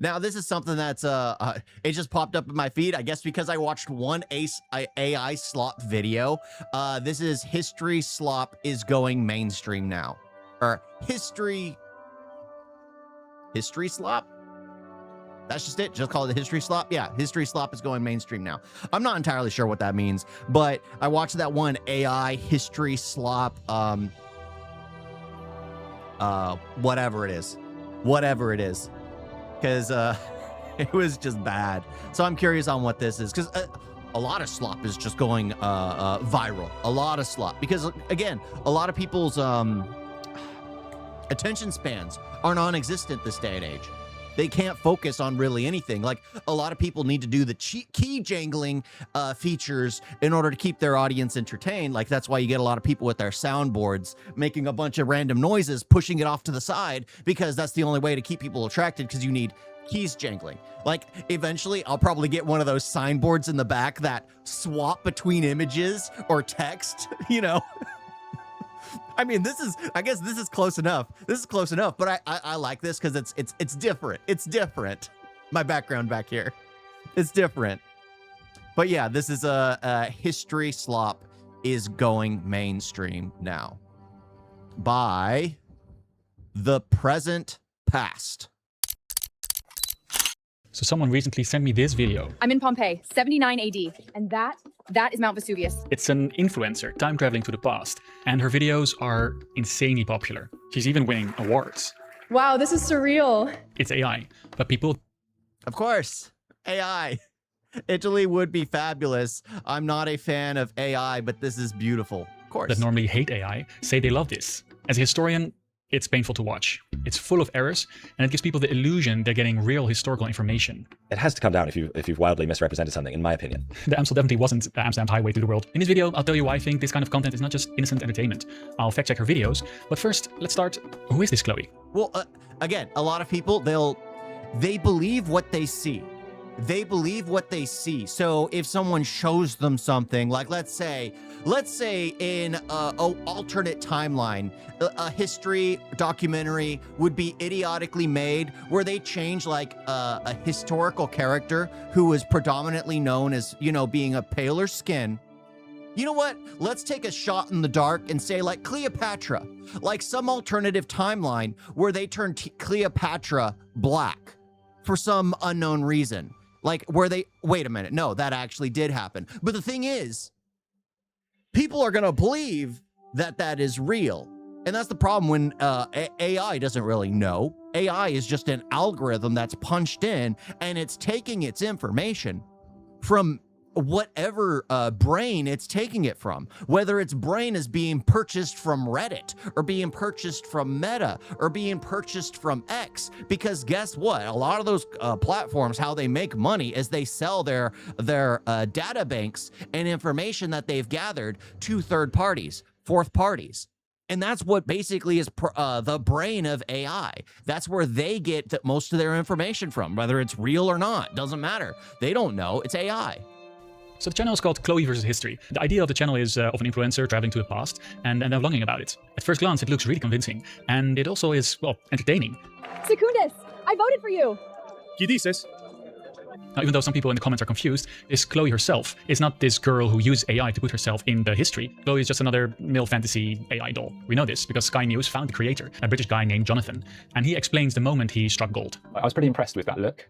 Now, this is something that's, it just popped up in my feed, I guess because I watched one AI slop video. This is History Slop is going mainstream now. Or History Slop? That's just it? Just call it the History Slop? Yeah, History Slop is going mainstream now. I'm not entirely sure what that means, but I watched that one AI History Slop, whatever it is. Whatever it is. Because it was just bad. So I'm curious on what this is, because a lot of slop is just going viral. A lot of slop, because again, a lot of people's attention spans are non-existent this day and age. They can't focus on really anything. Like, a lot of people need to do the key jangling features in order to keep their audience entertained. Like, that's why you get a lot of people with their soundboards making a bunch of random noises, pushing it off to the side, because that's the only way to keep people attracted, because you need keys jangling. Like, eventually I'll probably get one of those signboards in the back that swap between images or text, you know. I mean, I guess this is close enough. This is close enough, but I like this because it's different. It's different. My background back here, it's different. But yeah, this is a History Slop is going mainstream now by the present past. So someone recently sent me this video. I'm in Pompeii, 79 AD, and that is Mount Vesuvius. It's an influencer time traveling to the past, and her videos are insanely popular. She's even winning awards. Wow, this is surreal. It's AI, but people... Of course, AI. Italy would be fabulous. I'm not a fan of AI, but this is beautiful. Of course. that normally hate AI say they love this. As a historian, it's painful to watch. It's full of errors, and it gives people the illusion they're getting real historical information. It has to come down if you've wildly misrepresented something, in my opinion. The Amstel definitely wasn't the Amsterdam highway to the world. In this video, I'll tell you why I think this kind of content is not just innocent entertainment. I'll fact check her videos, but first, let's start. Who is this Chloe? Well, again, a lot of people, they believe what they see. They believe what they see. So if someone shows them something, like let's say in an alternate timeline, a history documentary would be idiotically made where they change like a historical character who was predominantly known as, you know, being a paler skin. You know what? Let's take a shot in the dark and say like Cleopatra, like some alternative timeline where they turn Cleopatra black for some unknown reason. Like where they, wait a minute, no, that actually did happen. But the thing is, people are gonna believe that that is real. And that's the problem when AI doesn't really know. AI is just an algorithm that's punched in and it's taking its information from whatever brain it's taking it from, whether its brain is being purchased from Reddit or being purchased from Meta or being purchased from X, because guess what? A lot of those platforms, how they make money is they sell their data banks and information that they've gathered to third parties, fourth parties. And that's what basically is the brain of AI. That's where they get most of their information from, whether it's real or not, doesn't matter. They don't know, it's AI. So the channel is called Chloe versus History. The idea of the channel is of an influencer traveling to the past and they're vlogging about it. At first glance, it looks really convincing, and it also is, well, entertaining. Secundus, I voted for you. Gidices. Now, even though some people in the comments are confused, this Chloe herself is not this girl who used AI to put herself in the history. Chloe is just another male fantasy AI doll. We know this because Sky News found the creator, a British guy named Jonathan, and he explains the moment he struck gold. I was pretty impressed with that look.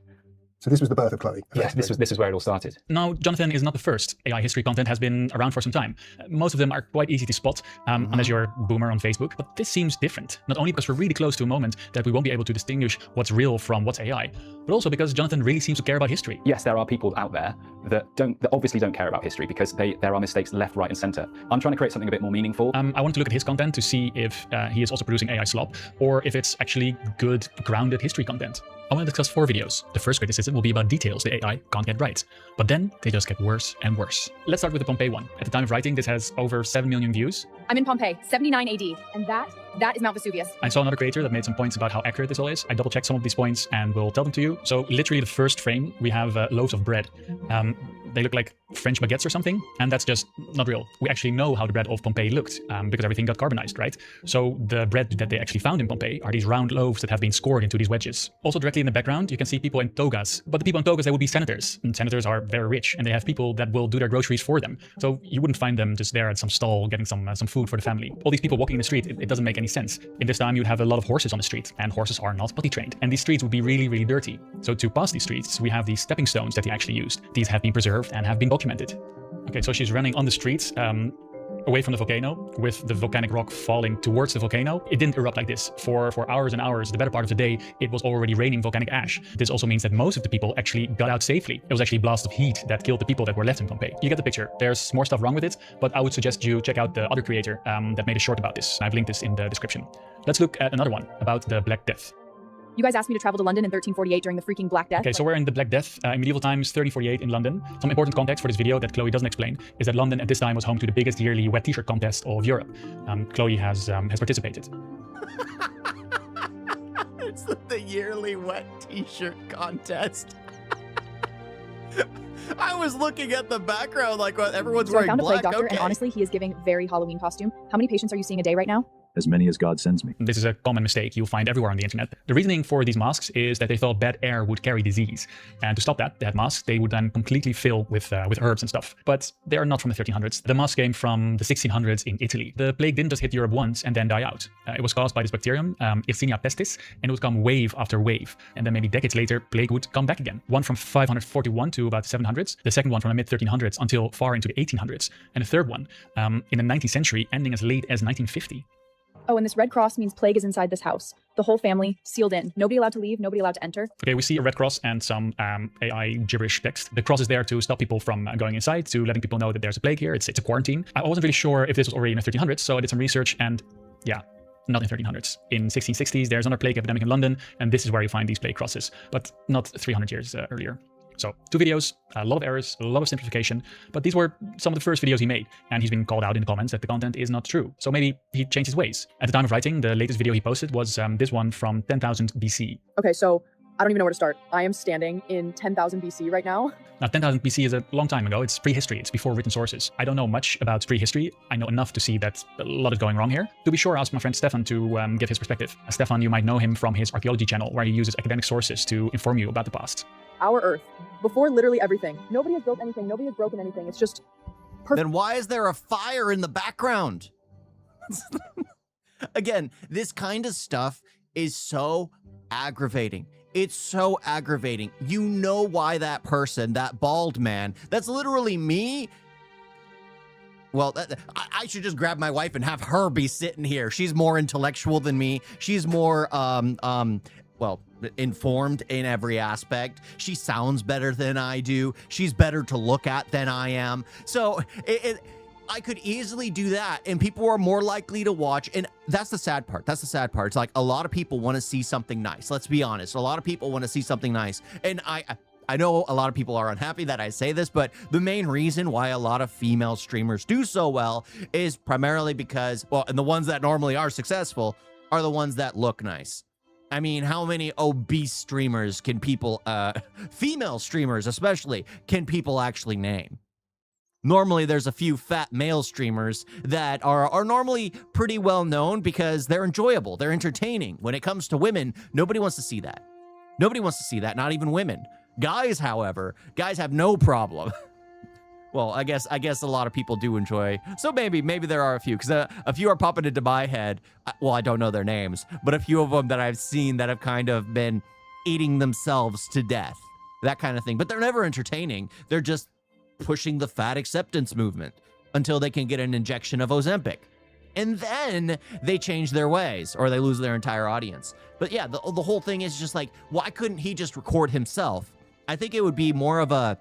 So this was the birth of Chloe? Yes, this is where it all started. Now, Jonathan is not the first. AI history content has been around for some time. Most of them are quite easy to spot, unless you're a boomer on Facebook. But this seems different, not only because we're really close to a moment that we won't be able to distinguish what's real from what's AI, but also because Jonathan really seems to care about history. Yes, there are people out there that obviously don't care about history because there are mistakes left, right, and center. I'm trying to create something a bit more meaningful. I want to look at his content to see if he is also producing AI slop, or if it's actually good, grounded history content. I want to discuss 4 videos. The first criticism will be about details the AI can't get right, but then they just get worse and worse. Let's start with the Pompeii one. At the time of writing, this has over 7 million views. I'm in Pompeii, 79 AD, and that is Mount Vesuvius. I saw another creator that made some points about how accurate this all is. I double-checked some of these points and will tell them to you. So literally the first frame, we have loaves of bread. They look like French baguettes or something, and that's just not real. We actually know how the bread of Pompeii looked because everything got carbonized, right? So the bread that they actually found in Pompeii are these round loaves that have been scored into these wedges. Also directly in the background, you can see people in togas, but the people in togas, they would be senators, and senators are very rich, and they have people that will do their groceries for them. So you wouldn't find them just there at some stall getting some food for the family. All these people walking in the street, it doesn't make any sense. In this time, you'd have a lot of horses on the street, and horses are not potty trained, and these streets would be really, really dirty. So to pass these streets, we have these stepping stones that he actually used. These have been preserved and have been documented. Okay, so she's running on the streets away from the volcano with the volcanic rock falling towards the volcano. It didn't erupt like this. For hours and hours, the better part of the day, it was already raining volcanic ash. This also means that most of the people actually got out safely. It was actually blasts of heat that killed the people that were left in Pompeii. You get the picture. There's more stuff wrong with it, but I would suggest you check out the other creator that made a short about this. I've linked this in the description. Let's look at another one about the Black Death. You guys asked me to travel to London in 1348 during the freaking Black Death. Okay, so we're in the Black Death in medieval times, 1348 in London. Some important context for this video that Chloe doesn't explain is that London at this time was home to the biggest yearly wet t-shirt contest of Europe. Chloe has participated. It's the yearly wet t-shirt contest. I was looking at the background like everyone's So I wearing found a plague black. doctor, Okay. and honestly, he is giving very Halloween costume. How many patients are you seeing a day right now? As many as God sends me. This is a common mistake you'll find everywhere on the internet. The reasoning for these masks is that they thought bad air would carry disease. And to stop that, they had masks they would then completely fill with herbs and stuff. But they are not from the 1300s. The mask came from the 1600s in Italy. The plague didn't just hit Europe once and then die out. It was caused by this bacterium, Yersinia pestis, and it would come wave after wave. And then maybe decades later, plague would come back again. One from 541 to about 700s, the second one from the mid-1300s until far into the 1800s, and the third one in the 19th century, ending as late as 1950. Oh, and this red cross means plague is inside this house. The whole family, sealed in. Nobody allowed to leave, nobody allowed to enter. Okay, we see a red cross and some AI gibberish text. The cross is there to stop people from going inside, to letting people know that there's a plague here. It's a quarantine. I wasn't really sure if this was already in the 1300s, so I did some research, and yeah, not in 1300s. In 1660s, there's another plague epidemic in London, and this is where you find these plague crosses, but not 300 years earlier. So 2 videos, a lot of errors, a lot of simplification, but these were some of the first videos he made, and he's been called out in the comments that the content is not true. So maybe he changed his ways. At the time of writing, the latest video he posted was this one from 10,000 BC. Okay, so I don't even know where to start. I am standing in 10,000 BC right now. Now, 10,000 BC is a long time ago. It's prehistory. It's before written sources. I don't know much about prehistory. I know enough to see that a lot is going wrong here. To be sure, I asked my friend Stefan to give his perspective. Stefan, you might know him from his archaeology channel, where he uses academic sources to inform you about the past. Our Earth, before literally everything. Nobody has built anything. Nobody has broken anything. It's just perfect. Then why is there a fire in the background? Again, this kind of stuff is so aggravating. It's so aggravating. You know why that person, that bald man, that's literally me. Well, I should just grab my wife and have her be sitting here. She's more intellectual than me. She's more, well, informed in every aspect. She sounds better than I do. She's better to look at than I am. So I could easily do that, and people are more likely to watch. And that's the sad part. That's the sad part. It's like a lot of people want to see something nice. Let's be honest. A lot of people want to see something nice. And I know a lot of people are unhappy that I say this, but the main reason why a lot of female streamers do so well is primarily because, well, and the ones that normally are successful are the ones that look nice. I mean, how many obese streamers can people, female streamers especially, can people actually name? Normally, there's a few fat male streamers that are normally pretty well known because they're enjoyable, they're entertaining. When it comes to women, nobody wants to see that. Nobody wants to see that, not even women. Guys, however, guys have no problem. Well, I guess a lot of people do enjoy. So maybe there are a few, because a few are popping into my head. Well, I don't know their names, but a few of them that I've seen that have kind of been eating themselves to death, that kind of thing. But they're never entertaining. They're just pushing the fat acceptance movement until they can get an injection of Ozempic. And then they change their ways, or they lose their entire audience. But yeah, the whole thing is just like, why couldn't he just record himself? I think it would be more of a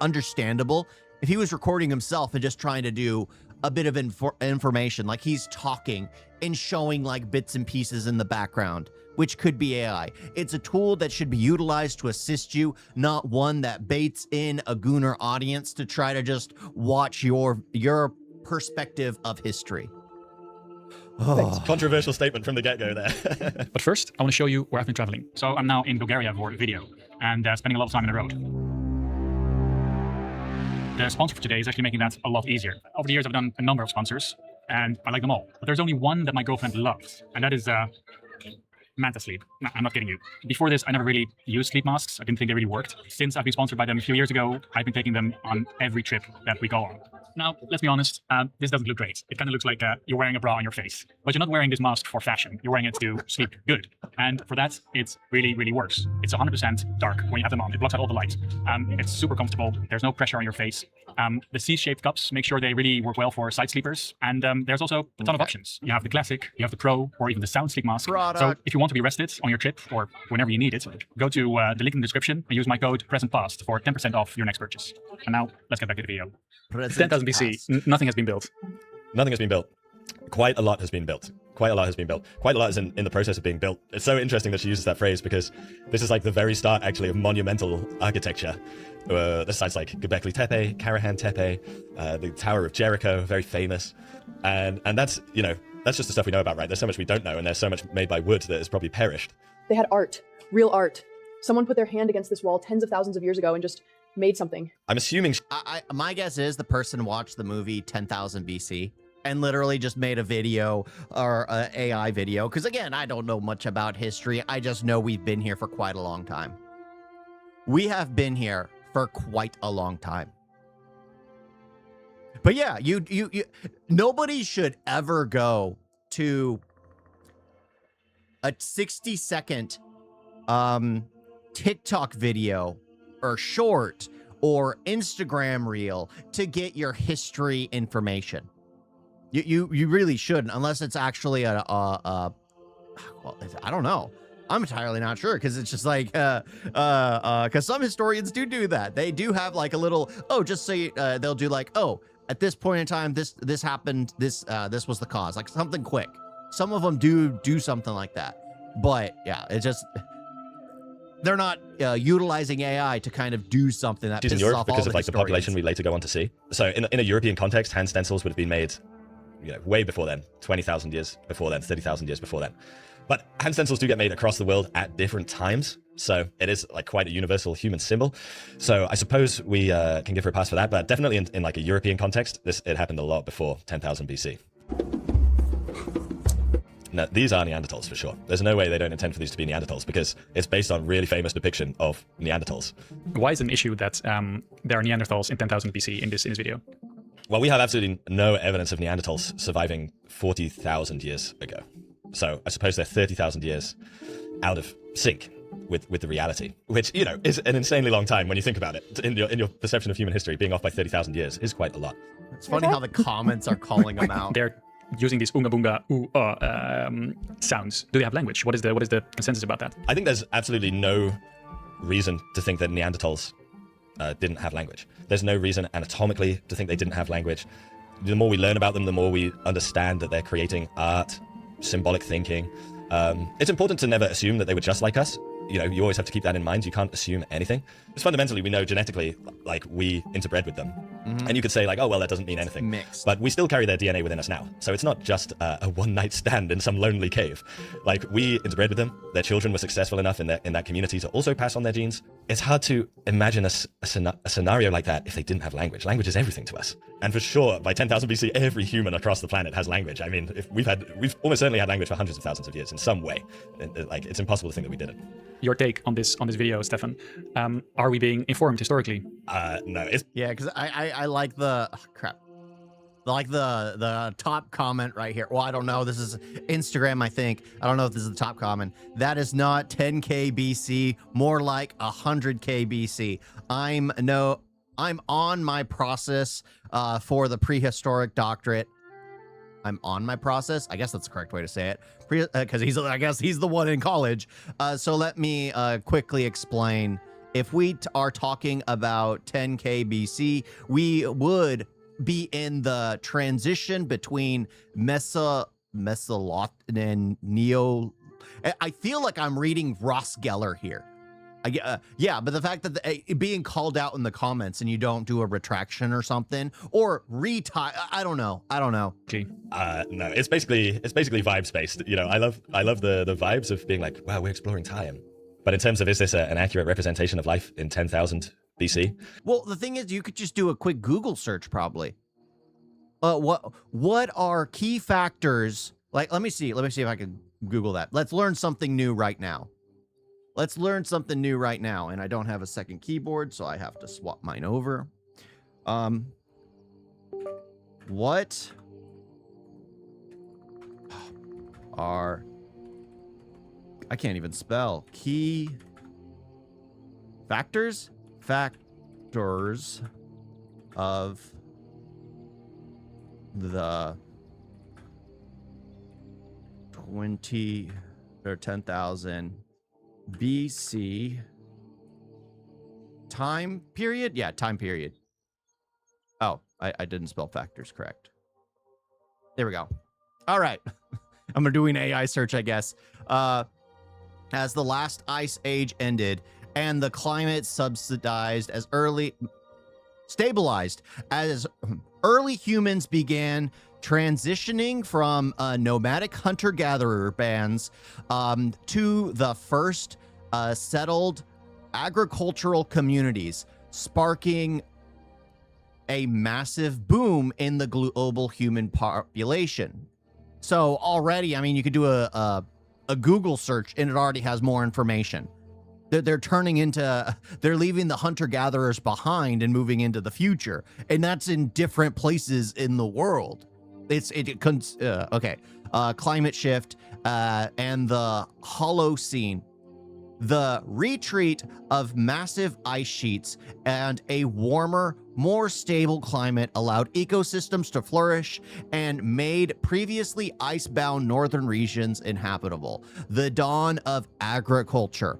understandable if he was recording himself and just trying to do a bit of information, like he's talking and showing like bits and pieces in the background, which could be AI. It's a tool that should be utilized to assist you, not one that baits in a gooner audience to try to just watch your perspective of history. Oh. Controversial statement from the get-go there. But first, I want to show you where I've been traveling. So I'm now in Bulgaria for a video, and spending a lot of time on the road. The sponsor for today is actually making that a lot easier. Over the years, I've done a number of sponsors, and I like them all. But there's only one that my girlfriend loves, and that is Manta Sleep. No, I'm not kidding you. Before this, I never really used sleep masks. I didn't think they really worked. Since I've been sponsored by them a few years ago, I've been taking them on every trip that we go on. Now, let's be honest, this doesn't look great. It kind of looks like you're wearing a bra on your face. But you're not wearing this mask for fashion. You're wearing it to sleep good. And for that, it really, really works. It's 100% dark when you have them on. It blocks out all the light. It's super comfortable. There's no pressure on your face. The C-shaped cups make sure they really work well for side sleepers. And there's also a ton of options. You have the classic, you have the pro, or even the sound sleep mask. So if you want to be rested on your trip or whenever you need it, go to the link in the description and use my code PRESENTPAST for 10% off your next purchase. And now, let's get back to the video. 10,000 BC, nothing has been built. Nothing has been built. Quite a lot has been built. Quite a lot has been built. Quite a lot is in the process of being built. It's so interesting that she uses that phrase because this is like the very start, actually, of monumental architecture. The sites like Göbekli Tepe, Karahan Tepe, the Tower of Jericho, very famous. And that's, you know, that's just the stuff we know about, right? There's so much we don't know, and there's so much made by wood that has probably perished. They had art, real art. Someone put their hand against this wall tens of thousands of years ago and just made something. I'm assuming... My guess is the person watched the movie 10,000 BC and literally just made a video or an AI video. Because again, I don't know much about history. I just know we've been here for quite a long time. We have been here for quite a long time. But yeah, you nobody should ever go to a 60-second TikTok video or short or Instagram reel to get your history information. You really shouldn't, unless it's actually well, I don't know. I'm entirely not sure, because it's just like because some historians do that. They do have like a little, just say they'll do like, at this point in time this happened, this was the cause, like something quick. Some of them do something like that, but yeah, it's just they're not utilizing AI to kind of do something that pisses in Europe off because all of like the population we later go on to see. So in a European context, hand stencils would have been made, you know, way before then, 20,000 years before then, 30,000 years before then. But hand stencils do get made across the world at different times, so it is like quite a universal human symbol. So I suppose we can give her a pass for that, but definitely in like a European context, it happened a lot before 10,000 BC. Now, these are Neanderthals for sure. There's no way they don't intend for these to be Neanderthals, because it's based on really famous depiction of Neanderthals. Why is it an issue that there are Neanderthals in 10,000 BC in this video? Well, we have absolutely no evidence of Neanderthals surviving 40,000 years ago. So I suppose they're 30,000 years out of sync with the reality, which, you know, is an insanely long time when you think about it. In your perception of human history, being off by 30,000 years is quite a lot. It's funny how the comments are calling them out. They're using these unga bunga sounds. Do they have language? What is the consensus about that? I think there's absolutely no reason to think that Neanderthals didn't have language. There's no reason anatomically to think they didn't have language. The more we learn about them, the more we understand that they're creating art, symbolic thinking. It's important to never assume that they were just like us. You know, you always have to keep that in mind. You can't assume anything. Because fundamentally, we know genetically, like, we interbred with them. Mm-hmm. And you could say, like, oh, well, that doesn't mean anything. Mixed. But we still carry their DNA within us now. So it's not just a one-night stand in some lonely cave. Like, we interbred with them. Their children were successful enough in that community to also pass on their genes. It's hard to imagine a scenario like that if they didn't have language. Language is everything to us. And for sure, by 10,000 BC, every human across the planet has language. I mean, if we've almost certainly had language for hundreds of thousands of years in some way. Like, it's impossible to think that we didn't. Your take on this video, Stefan? Are we being informed historically? No. Yeah, because I like the crap. Like the top comment right here. Well, I don't know. This is Instagram, I think. I don't know if this is the top comment. That is not 10K BC, more like 100K BC. I'm on my process for the prehistoric doctorate. I'm on my process. I guess that's the correct way to say it. Because I guess he's the one in college. So let me quickly explain. If we are talking about 10K BC, we would be in the transition between Mesolot and Neo. I feel like I'm reading Ross Geller here. Yeah, but the fact that being called out in the comments and you don't do a retraction or something or I don't know. Gee. No, it's basically vibes based. You know, I love the vibes of being like, wow, we're exploring time. But in terms of, is this an accurate representation of life in 10,000 BC. Well, the thing is, you could just do a quick Google search, probably. What are key factors? Like, let me see if I can Google that. Let's learn something new right now. Let's learn something new right now. And I don't have a second keyboard, so I have to swap mine over. What are, I can't even spell, key factors? Factors of the 20 or 10,000 BC time period? Yeah, time period. Oh, I didn't spell factors correct. There we go. All right. I'm going to do an AI search, I guess. As the last ice age ended and the climate stabilized as early humans began transitioning from nomadic hunter-gatherer bands to the first settled agricultural communities, sparking a massive boom in the global human population. So already, I mean, you could do a Google search and it already has more information. They're leaving the hunter-gatherers behind and moving into the future. And that's in different places in the world. Okay. Climate shift and the Holocene. The retreat of massive ice sheets and a warmer, more stable climate allowed ecosystems to flourish and made previously icebound northern regions inhabitable. The dawn of agriculture.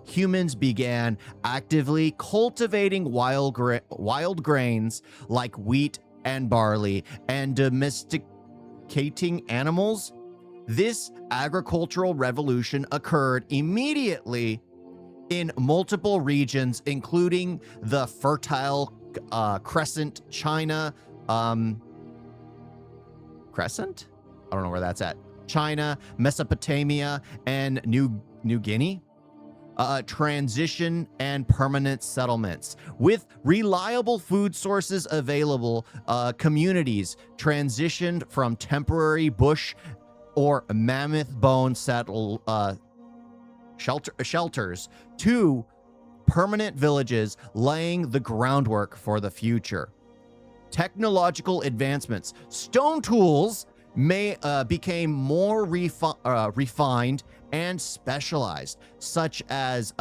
Humans began actively cultivating wild grains like wheat and barley and domesticating animals. This agricultural revolution occurred immediately in multiple regions, including the Fertile Crescent, China, Crescent? I don't know where that's at. China, Mesopotamia, and New Guinea. Transition and permanent settlements. With reliable food sources available, communities transitioned from temporary bush or mammoth bone shelters to permanent villages, laying the groundwork for the future. Technological advancements. Stone tools became more refined and specialized, such as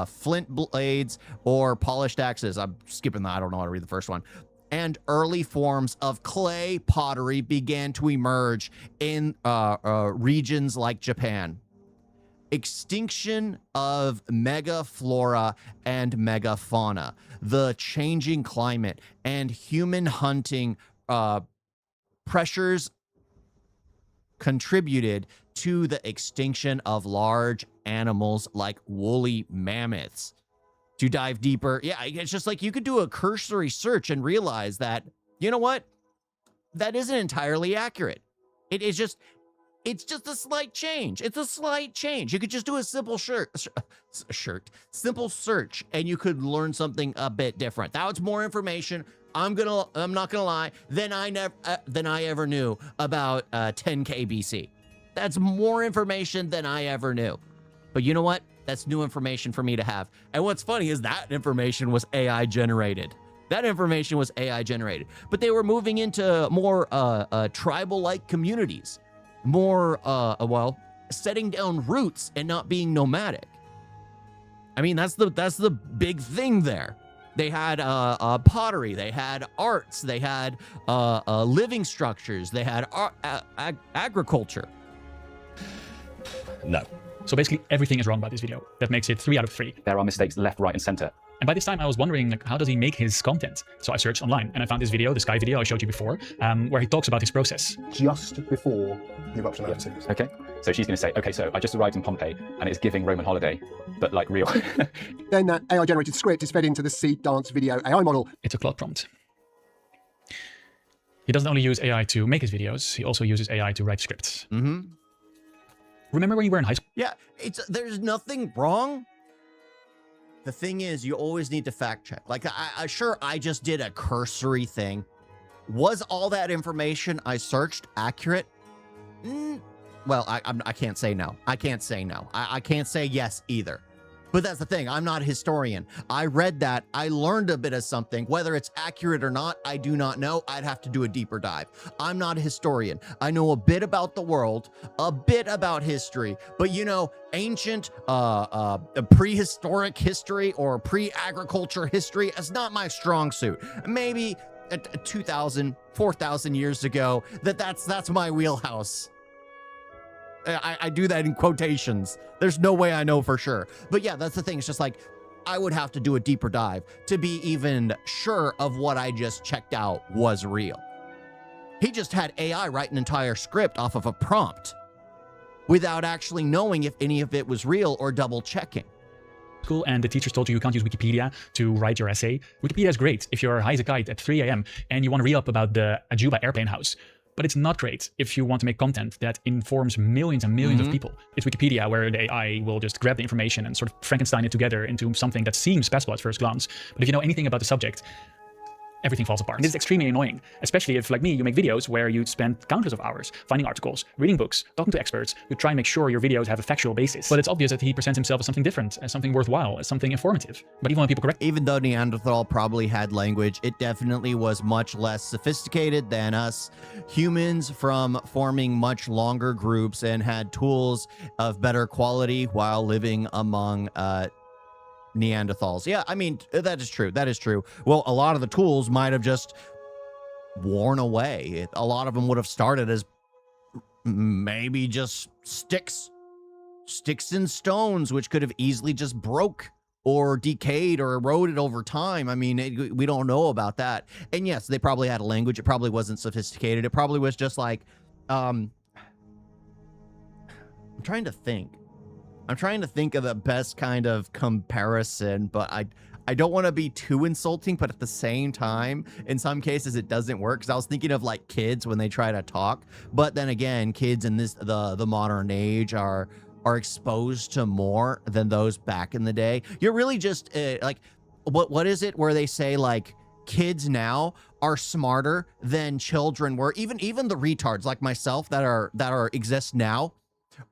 flint blades or polished axes. I'm skipping that. I don't know how to read the first one. And early forms of clay pottery began to emerge in regions like Japan. Extinction of megaflora and megafauna, the changing climate, and human hunting pressures contributed to the extinction of large animals like woolly mammoths. To dive deeper, yeah, it's just like you could do a cursory search and realize that, you know what? That isn't entirely accurate. It's just a slight change. It's a slight change. You could just do a simple simple search, and you could learn something a bit different. That was more information. I'm not gonna lie, than I ever knew about 10K BC. That's more information than I ever knew. But you know what? That's new information for me to have. And what's funny is that information was AI generated. That information was AI generated. But they were moving into more tribal-like communities, more setting down roots and not being nomadic. I mean, that's the big thing there. They had pottery, they had arts, they had living structures, they had agriculture. No. So basically everything is wrong about this video. That makes it 3 out of 3. There are mistakes left, right, and center. And by this time I was wondering, like, how does he make his content? So I searched online and I found this video, the Sky video I showed you before, where he talks about his process. Just before the eruption of Vesuvius. Okay, so she's going to say, okay, so I just arrived in Pompeii and it's giving Roman holiday, but like real. Then that AI-generated script is fed into the seed dance video AI model. It's a Claude prompt. He doesn't only use AI to make his videos, he also uses AI to write scripts. Mm-hmm. Remember when you were in high school? Yeah, there's nothing wrong. the thing is, you always need to fact check. Like, sure, I just did a cursory thing. Was all that information I searched accurate? Well, I can't say no. I can't say no. I can't say yes either. But that's the thing. I'm not a historian. I read that. I learned a bit of something. Whether it's accurate or not, I do not know. I'd have to do a deeper dive. I'm not a historian. I know a bit about the world, a bit about history, but you know, ancient, prehistoric history or pre-agriculture history is not my strong suit. Maybe 2,000, 4,000 years ago, that's my wheelhouse. I do that in quotations. There's no way I know for sure. But yeah, that's the thing. It's just like, I would have to do a deeper dive to be even sure of what I just checked out was real. He just had AI write an entire script off of a prompt without actually knowing if any of it was real or double checking. School and the teachers told you can't use Wikipedia to write your essay. Wikipedia is great if you're high as a kite at 3 a.m. and you want to read up about the Ajuba airplane house. But it's not great if you want to make content that informs millions and millions of people. It's Wikipedia where the AI will just grab the information and sort of Frankenstein it together into something that seems passable at first glance. But if you know anything about the subject, everything falls apart. And this is extremely annoying, especially if, like me, you make videos where you spend countless of hours finding articles, reading books, talking to experts, to try and make sure your videos have a factual basis. But it's obvious that he presents himself as something different, as something worthwhile, as something informative. But even when people correct... Even though Neanderthal probably had language, it definitely was much less sophisticated than us humans, from forming much longer groups and had tools of better quality while living among Neanderthals. Yeah, I mean, that is true. That is true. Well, a lot of the tools might have just worn away. A lot of them would have started as maybe just sticks and stones, which could have easily just broke or decayed or eroded over time. I mean, we don't know about that. And yes, they probably had a language. It probably wasn't sophisticated. It probably was just like, I'm trying to think of the best kind of comparison, but I don't want to be too insulting, but at the same time, in some cases it doesn't work. Because I was thinking of like kids when they try to talk, but then again, kids in the modern age are exposed to more than those back in the day. You're really just like, what is it where they say like kids now are smarter than children were? Even the retards like myself that exist now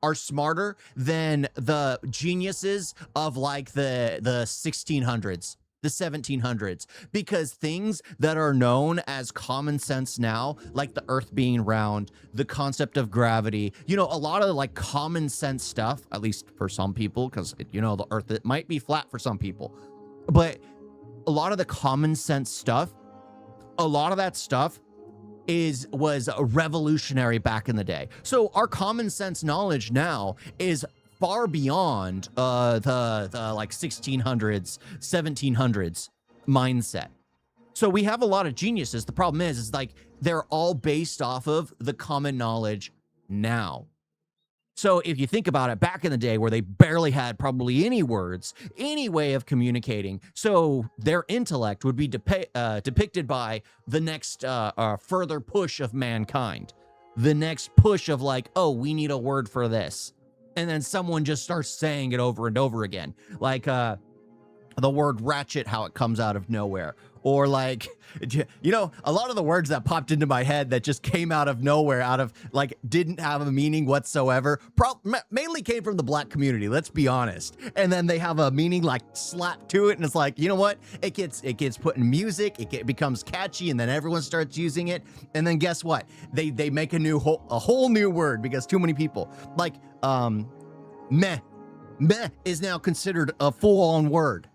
are smarter than the geniuses of like the 1600s, the 1700s, because things that are known as common sense now, like the earth being round, the concept of gravity, you know, a lot of like common sense stuff, at least for some people, because you know, the earth, it might be flat for some people, but a lot of the common sense stuff, a lot of that stuff was revolutionary back in the day. So our common sense knowledge now is far beyond the like 1600s, 1700s mindset. So we have a lot of geniuses. The problem is like they're all based off of the common knowledge now. So if you think about it, back in the day where they barely had probably any words, any way of communicating, so their intellect would be depicted by the next further push of mankind. The next push of like, oh, we need a word for this. And then someone just starts saying it over and over again. Like the word ratchet, how it comes out of nowhere. Or like, you know, a lot of the words that popped into my head that just came out of nowhere, out of like, didn't have a meaning whatsoever, mainly came from the black community, let's be honest. And then they have a meaning like slapped to it. And it's like, you know what? It gets put in music, it becomes catchy, and then everyone starts using it. And then guess what? They make a whole new word because too many people. Like, meh is now considered a full-on word.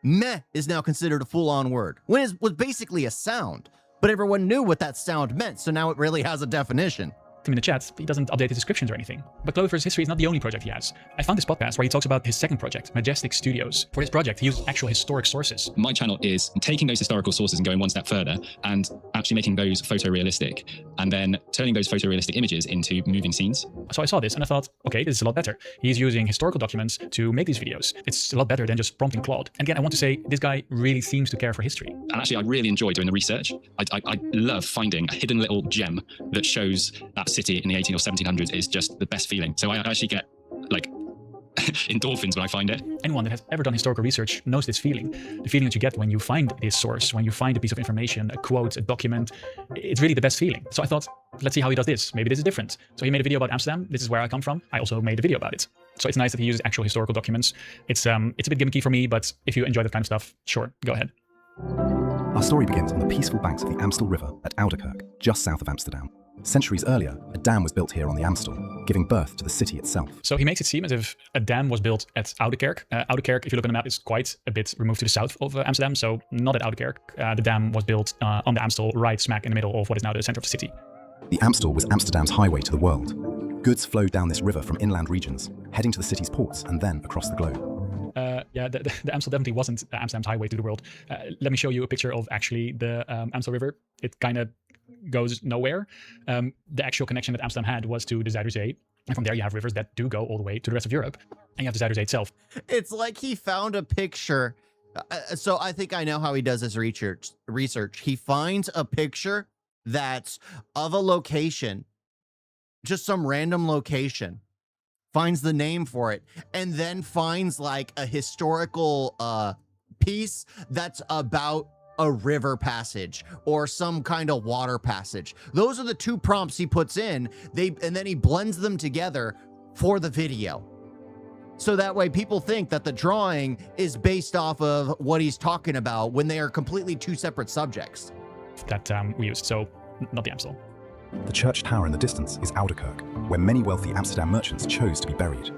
Meh is now considered a full-on word, when it was basically a sound, but everyone knew what that sound meant, so now it really has a definition. In the chat, he doesn't update his descriptions or anything. But Clover's history is not the only project he has. I found this podcast where he talks about his second project, Majestic Studios. For this project, he used actual historic sources. My channel is taking those historical sources and going one step further and actually making those photorealistic and then turning those photorealistic images into moving scenes. So I saw this and I thought, okay, this is a lot better. He's using historical documents to make these videos. It's a lot better than just prompting Claude. And again, I want to say this guy really seems to care for history. And actually, I really enjoy doing the research. I love finding a hidden little gem that shows that city in the 1800s or 1700s is just the best feeling. So I actually get like endorphins when I find it. Anyone that has ever done historical research knows this feeling. The feeling that you get when you find this source, when you find a piece of information, a quote, a document. It's really the best feeling. So I thought, let's see how he does this. Maybe this is different. So he made a video about Amsterdam. This is where I come from. I also made a video about it. So it's nice that he uses actual historical documents. It's a bit gimmicky for me, but if you enjoy that kind of stuff, sure, go ahead. Our story begins on the peaceful banks of the Amstel River at Ouderkerk, just south of Amsterdam. Centuries earlier, a dam was built here on the Amstel, giving birth to the city itself. So he makes it seem as if a dam was built at Ouderkerk. Ouderkerk, if you look on the map, is quite a bit removed to the south of Amsterdam, so not at Ouderkerk. The dam was built on the Amstel, right smack in the middle of what is now the center of the city. The Amstel was Amsterdam's highway to the world. Goods flowed down this river from inland regions, heading to the city's ports and then across the globe. The Amstel definitely wasn't Amsterdam's highway to the world. Let me show you a picture of actually the Amstel River. It kind of goes nowhere. The actual connection that Amsterdam had was to the Zuiderzee. And from there you have rivers that do go all the way to the rest of Europe. And you have the Zuiderzee itself. It's like he found a picture. So I think I know how he does his research. He finds a picture that's of a location, just some random location, finds the name for it, and then finds like a historical piece that's about a river passage or some kind of water passage. Those are the two prompts he puts in, and then he blends them together for the video. So that way people think that the drawing is based off of what he's talking about when they are completely two separate subjects. That we used, so not the Amstel. The church tower in the distance is Ouderkerk, where many wealthy Amsterdam merchants chose to be buried.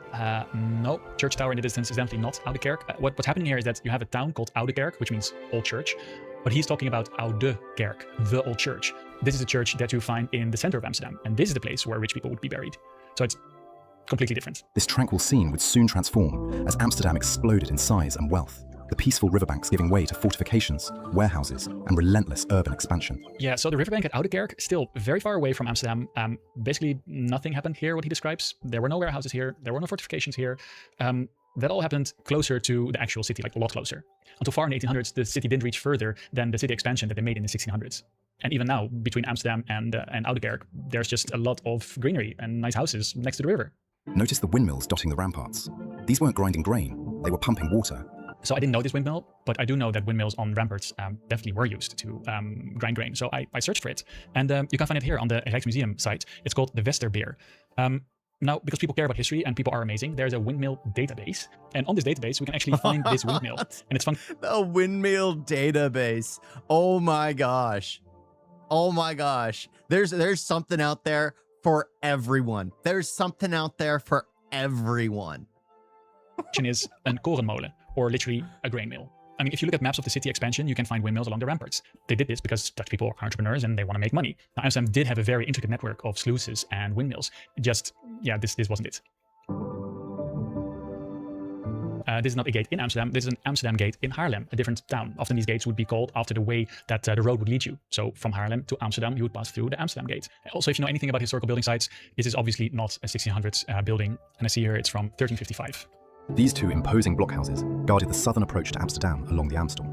No, church tower in the distance is definitely not Ouderkerk. What's happening here is that you have a town called Ouderkerk, which means old church, but he's talking about Oudekerk, the old church. This is a church that you find in the center of Amsterdam, and this is the place where rich people would be buried. So it's completely different. This tranquil scene would soon transform as Amsterdam exploded in size and wealth, the peaceful riverbanks giving way to fortifications, warehouses, and relentless urban expansion. Yeah, so the riverbank at Ouderkerk, still very far away from Amsterdam. Basically, nothing happened here, what he describes. There were no warehouses here. There were no fortifications here. That all happened closer to the actual city, like a lot closer. Until far in the 1800s, the city didn't reach further than the city expansion that they made in the 1600s. And even now, between Amsterdam and Ouderkerk, there's just a lot of greenery and nice houses next to the river. Notice the windmills dotting the ramparts. These weren't grinding grain, they were pumping water. So I didn't know this windmill, but I do know that windmills on ramparts definitely were used to grind grain. So I searched for it. And you can find it here on the Rijksmuseum site. It's called the Westerbeer. Now, because people care about history and people are amazing, there's a windmill database. And on this database, we can actually find this windmill. And it's fun. The windmill database. Oh my gosh. Oh my gosh. There's something out there for everyone. There's something out there for everyone. Is a korenmolen, or literally a grain mill. I mean, if you look at maps of the city expansion, you can find windmills along the ramparts. They did this because Dutch people are entrepreneurs and they want to make money. Now, Amsterdam did have a very intricate network of sluices and windmills. Just, yeah, this wasn't it. This is not a gate in Amsterdam. This is an Amsterdam gate in Haarlem, a different town. Often these gates would be called after the way that the road would lead you. So from Haarlem to Amsterdam, you would pass through the Amsterdam gate. Also, if you know anything about historical building sites, this is obviously not a 1600s building. And I see here it's from 1355. These two imposing blockhouses guarded the southern approach to Amsterdam along the Amstel.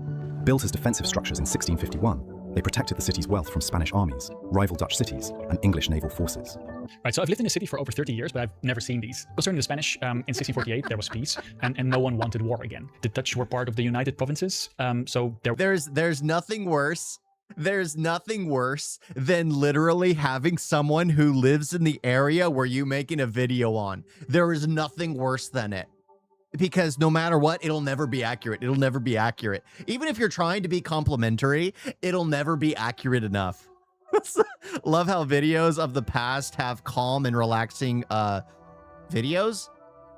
Built as defensive structures in 1651, they protected the city's wealth from Spanish armies, rival Dutch cities, and English naval forces. Right, so I've lived in the city for over 30 years, but I've never seen these. Concerning the Spanish, in 1648, there was peace, and no one wanted war again. The Dutch were part of the United Provinces, so there's nothing worse. There's nothing worse than literally having someone who lives in the area where you're making a video on. There is nothing worse than it. Because no matter what, it'll never be accurate. It'll never be accurate. Even if you're trying to be complimentary, it'll never be accurate enough. Love how videos of the past have calm and relaxing videos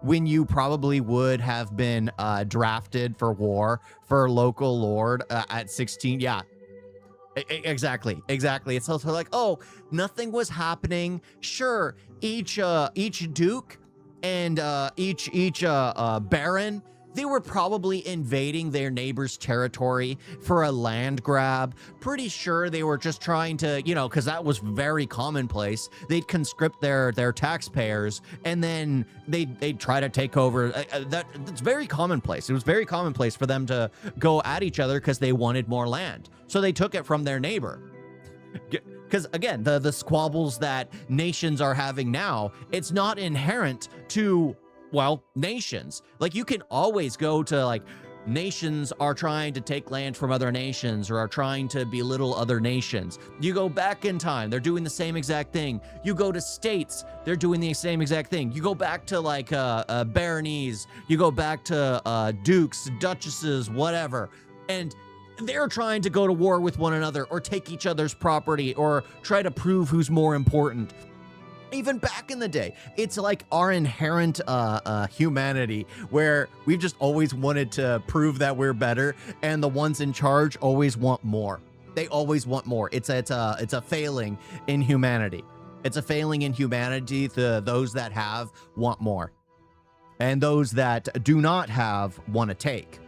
when you probably would have been drafted for war for local lord at 16. Yeah, exactly. It's also like, oh, nothing was happening. Sure, each duke and each baron, they were probably invading their neighbor's territory for a land grab. Pretty sure they were just trying to, because that was very commonplace. They'd conscript their taxpayers, and then they'd try to take over. That's very commonplace. It was very commonplace for them to go at each other because they wanted more land. So they took it from their neighbor. Because again, the squabbles that nations are having now, it's not inherent to well, nations. Like, you can always go to, like, nations are trying to take land from other nations or are trying to belittle other nations. You go back in time, they're doing the same exact thing. You go to states, they're doing the same exact thing. You go back to, like, baronies, you go back to dukes, duchesses, whatever, and they're trying to go to war with one another or take each other's property or try to prove who's more important. Even back in the day, it's like our inherent humanity, where we've just always wanted to prove that we're better, and the ones in charge always want more. They always want more. It's a failing in humanity. It's a failing in humanity. Those that have want more, and those that do not have want to take.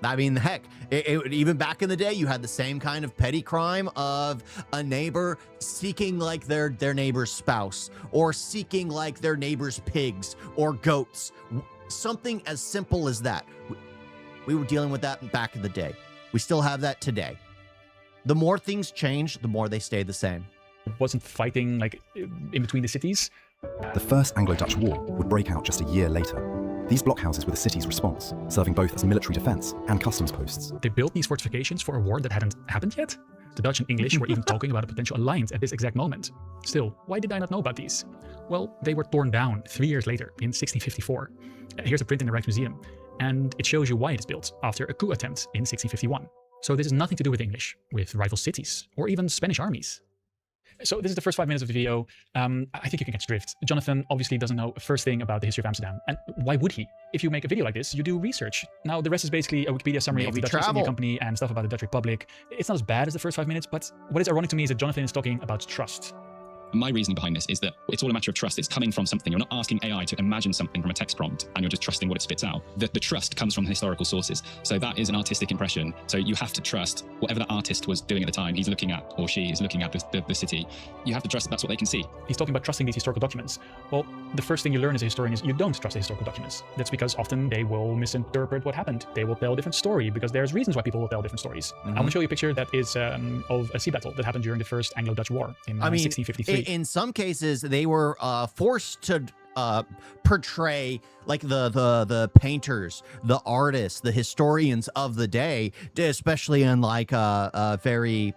I mean, heck, even back in the day, you had the same kind of petty crime of a neighbor seeking like their neighbor's spouse, or seeking like their neighbor's pigs or goats. Something as simple as that. We were dealing with that back in the day. We still have that today. The more things change, the more they stay the same. It wasn't fighting like in between the cities. The First Anglo-Dutch War would break out just a year later. These blockhouses were the city's response, serving both as military defense and customs posts. They built these fortifications for a war that hadn't happened yet. The Dutch and English were even talking about a potential alliance at this exact moment. Still, why did I not know about these? Well, they were torn down 3 years later, in 1654. Here's a print in the Rijksmuseum, and it shows you why it is built after a coup attempt in 1651. So this has nothing to do with English, with rival cities, or even Spanish armies. So this is the first 5 minutes of the video. I think you can catch the drift. Jonathan obviously doesn't know a first thing about the history of Amsterdam. And why would he? If you make a video like this, you do research. Now, the rest is basically a Wikipedia summary of the Dutch East India Company and stuff about the Dutch Republic. It's not as bad as the first 5 minutes, but what is ironic to me is that Jonathan is talking about trust. My reasoning behind this is that it's all a matter of trust. It's coming from something. You're not asking AI to imagine something from a text prompt, and you're just trusting what it spits out. The trust comes from historical sources. So that is an artistic impression. So you have to trust whatever the artist was doing at the time. He's looking at, or she is looking at the city. You have to trust that's what they can see. He's talking about trusting these historical documents. Well, the first thing you learn as a historian is you don't trust the historical documents. That's because often they will misinterpret what happened. They will tell a different story because there's reasons why people will tell different stories. I'm going to show you a picture that is of a sea battle that happened during the First Anglo-Dutch War in 1653. In some cases, they were forced to portray like the painters, the artists, the historians of the day, especially in like very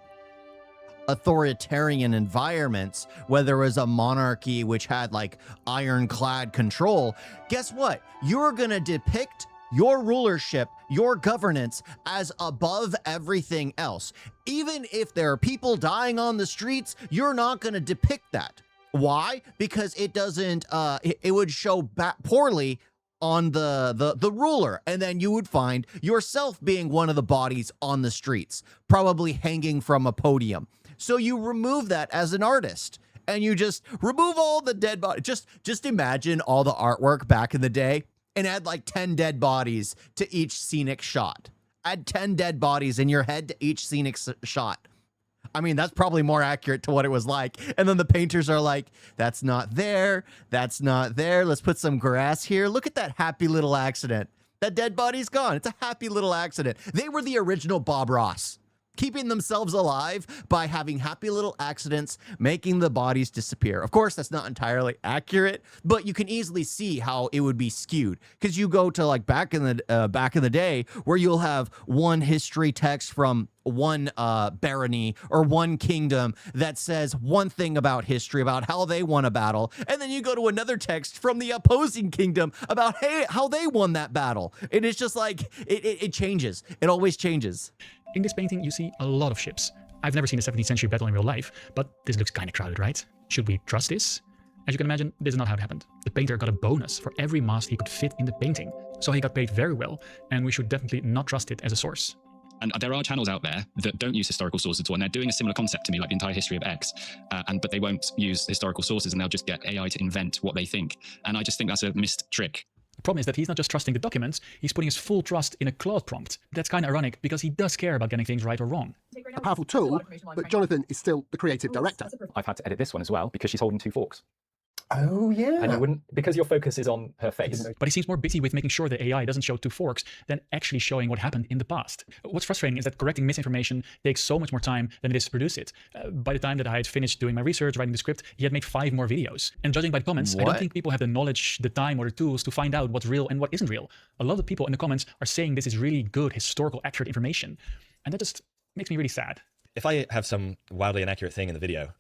authoritarian environments, where there was a monarchy which had like ironclad control. Guess what? You're gonna depict your rulership, your governance as above everything else. Even if there are people dying on the streets, you're not going to depict that. Why? Because it doesn't, it would show poorly on the ruler, and then you would find yourself being one of the bodies on the streets, probably hanging from a podium. So you remove that as an artist, and you just remove all the dead bodies. Just imagine all the artwork back in the day, and add like 10 dead bodies to each scenic shot. Add 10 dead bodies in your head to each scenic shot. I mean, that's probably more accurate to what it was like. And then the painters are like, that's not there. That's not there. Let's put some grass here. Look at that happy little accident. That dead body's gone. It's a happy little accident. They were the original Bob Ross, keeping themselves alive by having happy little accidents, making the bodies disappear. Of course, that's not entirely accurate, but you can easily see how it would be skewed, because you go to like back in the day where you'll have one history text from one barony or one kingdom that says one thing about history, about how they won a battle, and then you go to another text from the opposing kingdom about how they won that battle. And it's just like it changes. It always changes. In this painting, you see a lot of ships. I've never seen a 17th century battle in real life, but this looks kind of crowded, right? Should we trust this? As you can imagine, this is not how it happened. The painter got a bonus for every mast he could fit in the painting, so he got paid very well, and we should definitely not trust it as a source. And there are channels out there that don't use historical sources at all, and they're doing a similar concept to me, like the entire history of X, but they won't use historical sources, and they'll just get AI to invent what they think. And I just think that's a missed trick. The problem is that he's not just trusting the documents, he's putting his full trust in a Claude prompt. That's kind of ironic because he does care about getting things right or wrong. A powerful tool, but Jonathan is still the creative director. I've had to edit this one as well because she's holding 2 forks. Oh, yeah. And you wouldn't, because your focus is on her face. But he seems more busy with making sure the AI doesn't show two forks than actually showing what happened in the past. What's frustrating is that correcting misinformation takes so much more time than it is to produce it. By the time that I had finished doing my research, writing the script, he had made 5 more videos. And judging by the comments, I don't think people have the knowledge, the time, or the tools to find out what's real and what isn't real. A lot of people in the comments are saying this is really good, historical, accurate information. And that just makes me really sad. If I have some wildly inaccurate thing in the video,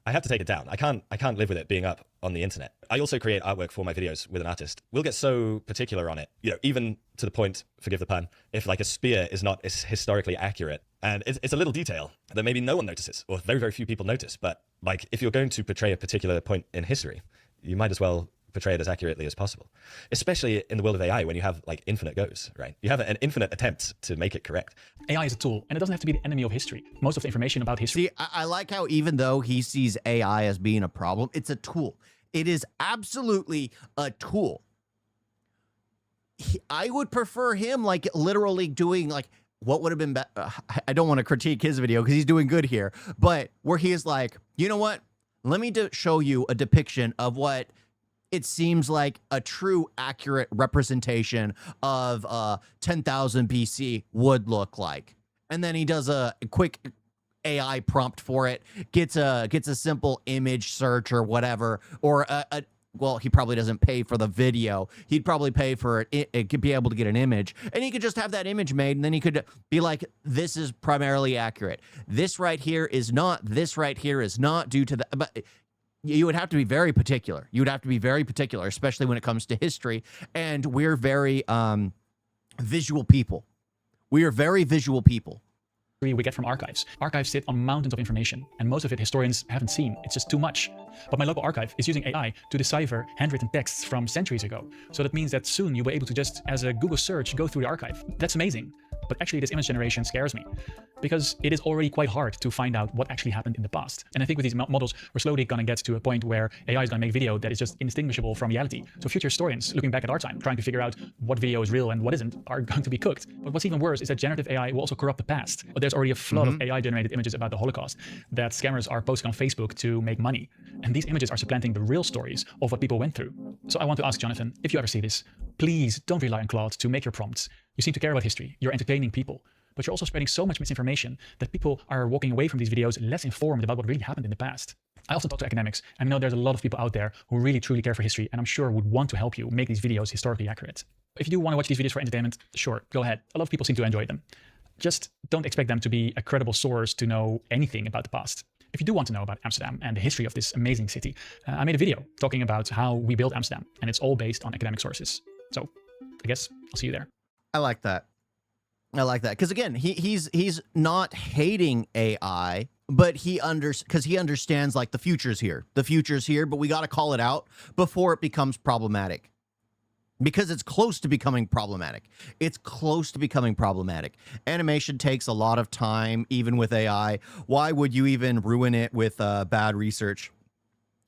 I have to take it down. I can't live with it being up on the internet. I also create artwork for my videos with an artist. We'll get so particular on it, even to the point, forgive the pun, if like a spear is not historically accurate, and it's a little detail that maybe no one notices, or very, very few people notice. But like, if you're going to portray a particular point in history, you might as well portray it as accurately as possible, especially in the world of AI when you have like infinite goes, right? You have an infinite attempt to make it correct. AI is a tool, and it doesn't have to be the enemy of history. Most of the information about history... See, I like how even though he sees AI as being a problem, it's a tool. It is absolutely a tool. I would prefer him like literally doing like, what would have been better? I don't want to critique his video because he's doing good here, but where he is like, you know what? Let me show you a depiction of what it seems like a true accurate representation of 10,000 BC would look like. And then he does a quick AI prompt for it, gets a simple image search or whatever, or well, he probably doesn't pay for the video. He'd probably pay for it could be able to get an image, and he could just have that image made, and then he could be like, this is primarily accurate. This right here is not. This right here is not due to the... But you would have to be very particular. You would have to be very particular, especially when it comes to history. And we're very visual people. We are very visual people. We get from archives. Archives sit on mountains of information, and most of it historians haven't seen. It's just too much. But my local archive is using AI to decipher handwritten texts from centuries ago. So that means that soon you'll be able to just, as a Google search, go through the archive. That's amazing. But actually, this image generation scares me, because it is already quite hard to find out what actually happened in the past. And I think with these models, we're slowly going to get to a point where AI is going to make video that is just indistinguishable from reality. So future historians, looking back at our time, trying to figure out what video is real and what isn't, are going to be cooked. But what's even worse is that generative AI will also corrupt the past. But there's already a flood of AI-generated images about the Holocaust that scammers are posting on Facebook to make money. And these images are supplanting the real stories of what people went through. So I want to ask Jonathan, if you ever see this, please don't rely on Claude to make your prompts. You seem to care about history. You're entertaining people. But you're also spreading so much misinformation that people are walking away from these videos less informed about what really happened in the past. I also talk to academics, and I know there's a lot of people out there who really truly care for history, and I'm sure would want to help you make these videos historically accurate. If you do want to watch these videos for entertainment, sure, go ahead. A lot of people seem to enjoy them. Just don't expect them to be a credible source to know anything about the past. If you do want to know about Amsterdam and the history of this amazing city, I made a video talking about how we built Amsterdam, and it's all based on academic sources. So I guess I'll see you there. I like that. I like that because again, he's not hating AI, but because he understands like the future's here. The future's here, but we got to call it out before it becomes problematic. Because it's close to becoming problematic. It's close to becoming problematic. Animation takes a lot of time, even with AI. Why would you even ruin it with bad research?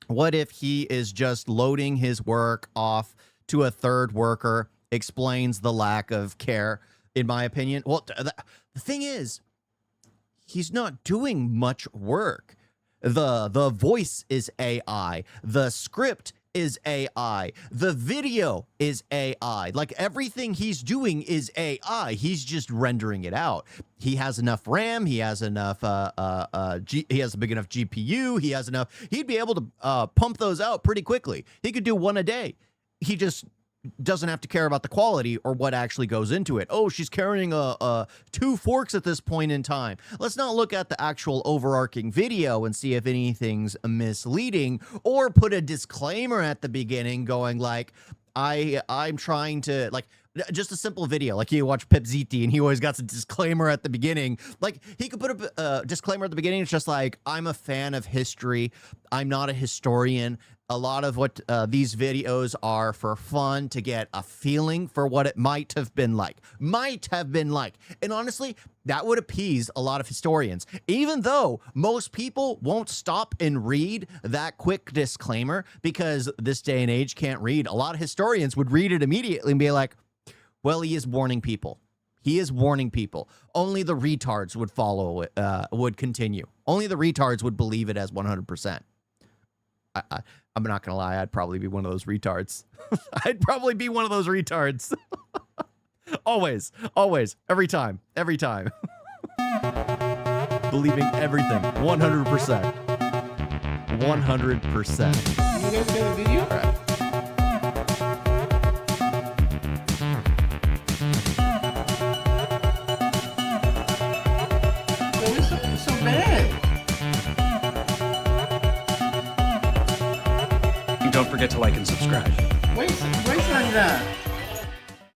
What if he is just loading his work off to a third worker, explains the lack of care, in my opinion? Well, the thing is, he's not doing much work. The voice is AI. The script is AI. The video is AI. Like everything he's doing is AI. He's just rendering it out. He has enough RAM. He has enough. He has a big enough GPU. He has enough. He'd be able to pump those out pretty quickly. He could do one a day. He just doesn't have to care about the quality or what actually goes into it. Oh, she's carrying 2 forks at this point in time. Let's not look at the actual overarching video and see if anything's misleading, or put a disclaimer at the beginning going like, I'm trying to, like, just a simple video. Like you watch Pip Ziti and he always got a disclaimer at the beginning. Like he could put a disclaimer at the beginning. It's just like, I'm a fan of history. I'm not a historian. A lot of what these videos are for fun, to get a feeling for what it might have been like. And honestly, that would appease a lot of historians. Even though most people won't stop and read that quick disclaimer, because this day and age can't read. A lot of historians would read it immediately and be like, well, he is warning people. He is warning people. Only the retards would follow it, would continue. Only the retards would believe it as 100%. I'm not gonna lie, I'd probably be one of those retards. I'd probably be one of those retards. Always, always, every time. Believing everything, 100%. 100%. You guys got a video? All right. So bad. And don't forget to like and subscribe. Wait on that.